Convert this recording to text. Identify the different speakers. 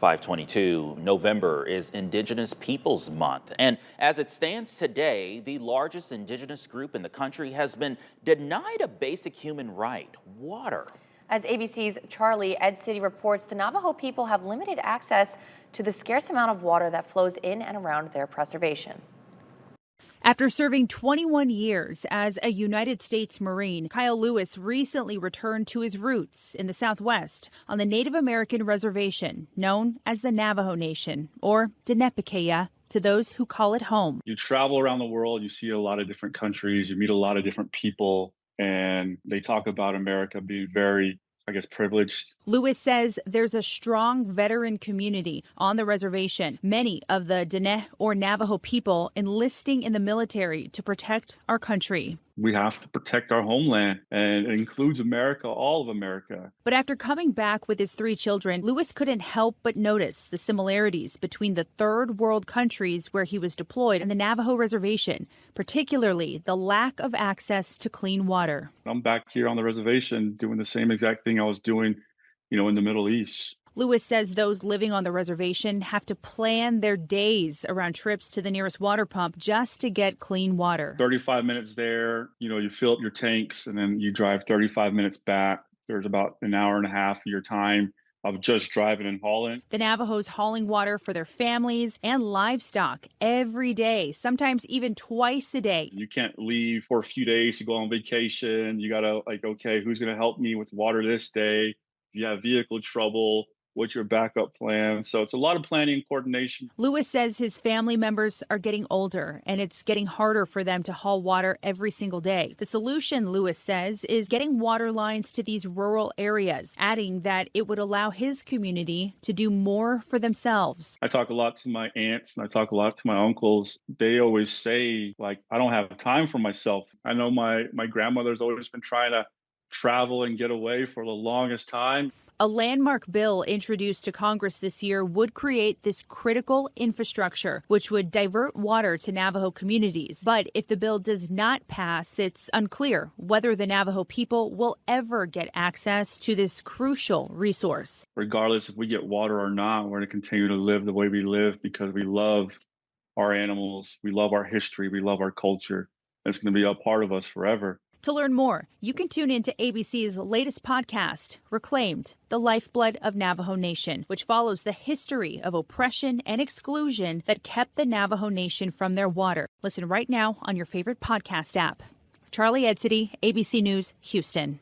Speaker 1: 522. November is Indigenous Peoples Month. And as it stands today, the largest indigenous group in the country has been denied a basic human right, water.
Speaker 2: As ABC's Charlie Ed-City reports, the Navajo people have limited access to the scarce amount of water that flows in and around their preservation.
Speaker 3: After serving 21 years as a United States Marine, Kyle Lewis recently returned to his roots in the Southwest on the Native American reservation known as the Navajo Nation, or Dinepiqueya, to those who call it home.
Speaker 4: You travel around the world, you see a lot of different countries, you meet a lot of different people, and they talk about America being very, privileged.
Speaker 3: Lewis says there's a strong veteran community on the reservation. Many of the Diné or Navajo people enlisting in the military to protect our country.
Speaker 4: We have to protect our homeland, and it includes America, all of America.
Speaker 3: But after coming back with his 3 children, Lewis couldn't help but notice the similarities between the third world countries where he was deployed and the Navajo reservation, particularly the lack of access to clean water.
Speaker 4: I'm back here on the reservation doing the same exact thing I was doing, in the Middle East.
Speaker 3: Lewis says those living on the reservation have to plan their days around trips to the nearest water pump just to get clean water.
Speaker 4: 35 minutes there, you fill up your tanks and then you drive 35 minutes back. There's about an hour and a half of your time of just driving and hauling.
Speaker 3: The Navajos hauling water for their families and livestock every day, sometimes even twice a day.
Speaker 4: You can't leave for a few days to go on vacation. You gotta okay, who's gonna help me with water this day? If you have vehicle trouble, what's your backup plan? So it's a lot of planning and coordination.
Speaker 3: Lewis says his family members are getting older and it's getting harder for them to haul water every single day. The solution, Lewis says, is getting water lines to these rural areas, adding that it would allow his community to do more for themselves.
Speaker 4: I talk a lot to my aunts and I talk a lot to my uncles. They always say, I don't have time for myself. I know my grandmother's always been trying to travel and get away for the longest time.
Speaker 3: A landmark bill introduced to Congress this year would create this critical infrastructure, which would divert water to Navajo communities. But if the bill does not pass, it's unclear whether the Navajo people will ever get access to this crucial resource.
Speaker 4: Regardless if we get water or not, we're going to continue to live the way we live because we love our animals, we love our history, we love our culture. It's going to be a part of us forever.
Speaker 3: To learn more, you can tune into ABC's latest podcast, Reclaimed, the Lifeblood of Navajo Nation, which follows the history of oppression and exclusion that kept the Navajo Nation from their water. Listen right now on your favorite podcast app. Charlie Ed-City, ABC News, Houston.